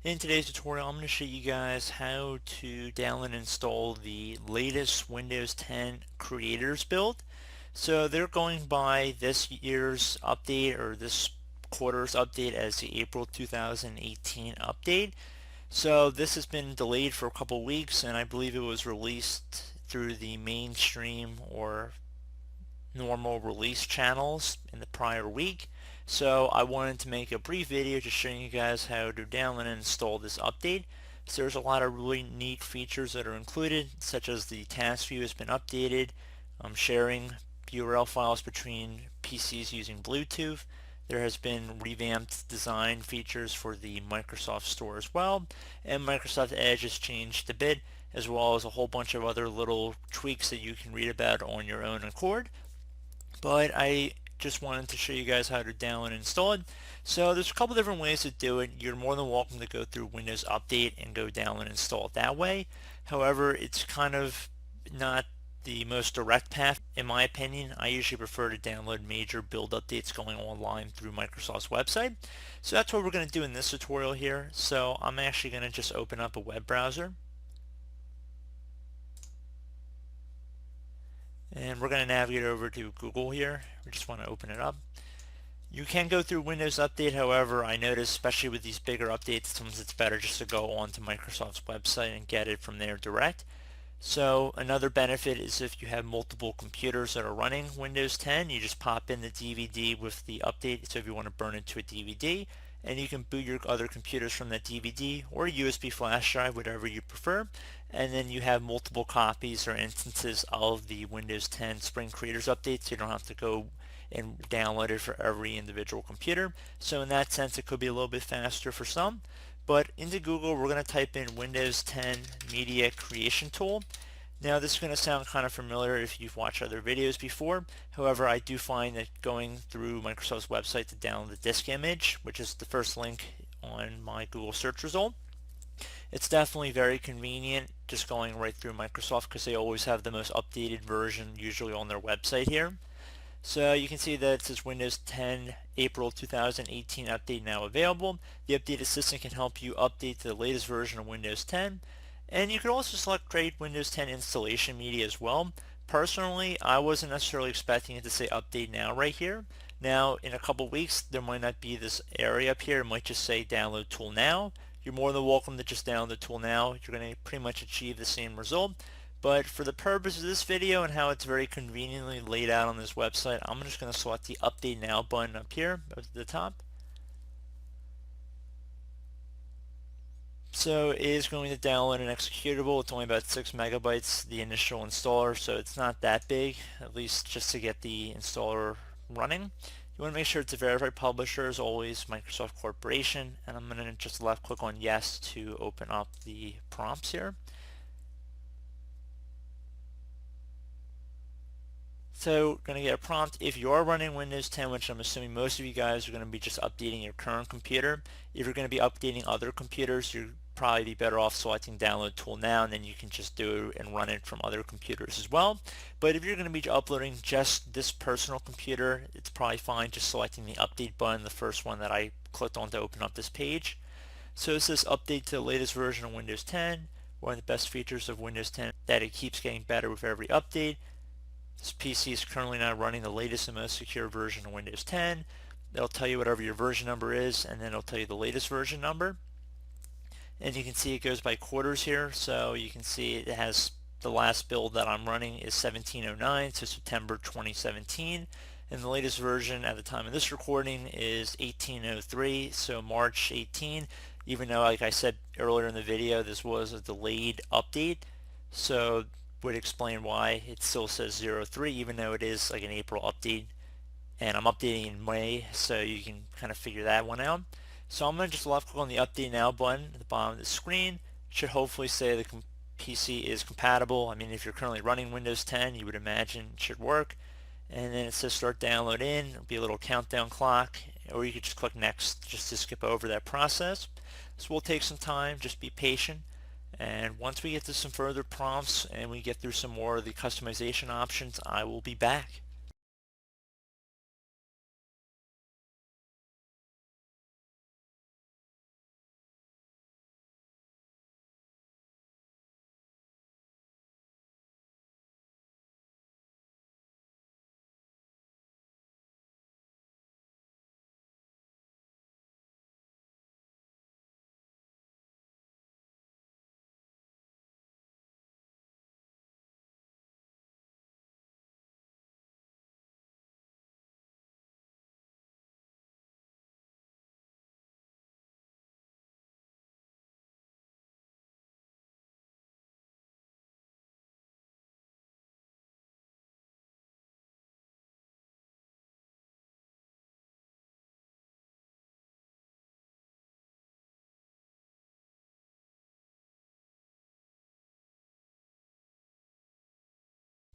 In today's tutorial, I'm going to show you guys how to download and install the latest Windows 10 Creators build. So they're going by this year's update or this quarter's update as the April 2018 update. So this has been delayed for a couple weeks, and I believe it was released through the mainstream or normal release channels in the prior week. So I wanted to make a brief video just showing you guys how to download and install this update. So there's a lot of really neat features that are included, such as the task view has been updated, sharing URL files between PCs using Bluetooth. There has been revamped design features for the Microsoft Store as well, and Microsoft Edge has changed a bit, as well as a whole bunch of other little tweaks that you can read about on your own accord. But I just wanted to show you guys how to download and install it. So there's a couple different ways to do it. You're more than welcome to go through Windows Update and go download and install it that way. However, it's kind of not the most direct path in my opinion. I usually prefer to download major build updates going online through Microsoft's website. So that's what we're going to do in this tutorial here. So I'm actually going to just open up a web browser. And we're going to navigate over to Google here. We just want to open it up. You can go through Windows Update, however, I notice especially with these bigger updates, sometimes it's better just to go onto Microsoft's website and get it from there direct. So another benefit is if you have multiple computers that are running Windows 10, you just pop in the DVD with the update. So if you want to burn it to a DVD, and you can boot your other computers from that DVD or USB flash drive, whatever you prefer, and then you have multiple copies or instances of the Windows 10 Spring Creators update, so you don't have to go and download it for every individual computer. So in that sense, it could be a little bit faster for some. But into Google, we're going to type in Windows 10 Media Creation Tool. Now this is going to sound kind of familiar if you've watched other videos before. However, I do find that going through Microsoft's website to download the disk image, which is the first link on my Google search result, it's definitely very convenient just going right through Microsoft because they always have the most updated version usually on their website here. So you can see that it says Windows 10 April 2018 update now available. The Update Assistant can help you update to the latest version of Windows 10. And you can also select Create Windows 10 installation media as well. Personally, I wasn't necessarily expecting it to say Update Now right here. Now, in a couple weeks, there might not be this area up here. It might just say Download Tool Now. You're more than welcome to just download the tool now. You're going to pretty much achieve the same result. But for the purpose of this video and how it's very conveniently laid out on this website, I'm just going to select the Update Now button up here at the top. So it is going to download an executable. It's only about 6 megabytes, the initial installer, so it's not that big, at least just to get the installer running. You want to make sure it's a verified publisher, as always, Microsoft Corporation, and I'm going to just left click on yes to open up the prompts here. So going to get a prompt if you are running Windows 10, which I'm assuming most of you guys are going to be just updating your current computer. If you're going to be updating other computers, you'd probably be better off selecting download tool now, and then you can just do it and run it from other computers as well. But if you're going to be uploading just this personal computer, it's probably fine just selecting the update button, the first one that I clicked on to open up this page. So it says update to the latest version of Windows 10. One of the best features of Windows 10 that it keeps getting better with every update. This PC is currently not running the latest and most secure version of Windows 10. They'll tell you whatever your version number is, and then it'll tell you the latest version number. And you can see it goes by quarters here, so you can see it has the last build that I'm running is 1709, so September 2017. And the latest version at the time of this recording is 1803, so March 18, even though, like I said earlier in the video, this was a delayed update. So would explain why it still says 03 even though it is like an April update, and I'm updating in May, so you can kind of figure that one out. So I'm going to just left click on the Update Now button at the bottom of the screen. It should hopefully say the PC is compatible. I mean, if you're currently running Windows 10, you would imagine it should work. And then it says start download in. It'll be a little countdown clock, or you could just click next just to skip over that process. This will take some time, just be patient. And once we get to some further prompts and we get through some more of the customization options, I will be back.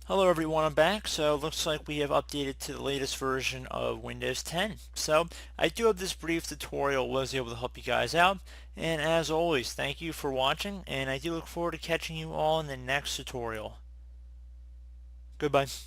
Hello everyone, I'm back. So it looks like we have updated to the latest version of Windows 10. So I do hope this brief tutorial was able to help you guys out. And as always, thank you for watching, and I do look forward to catching you all in the next tutorial. Goodbye.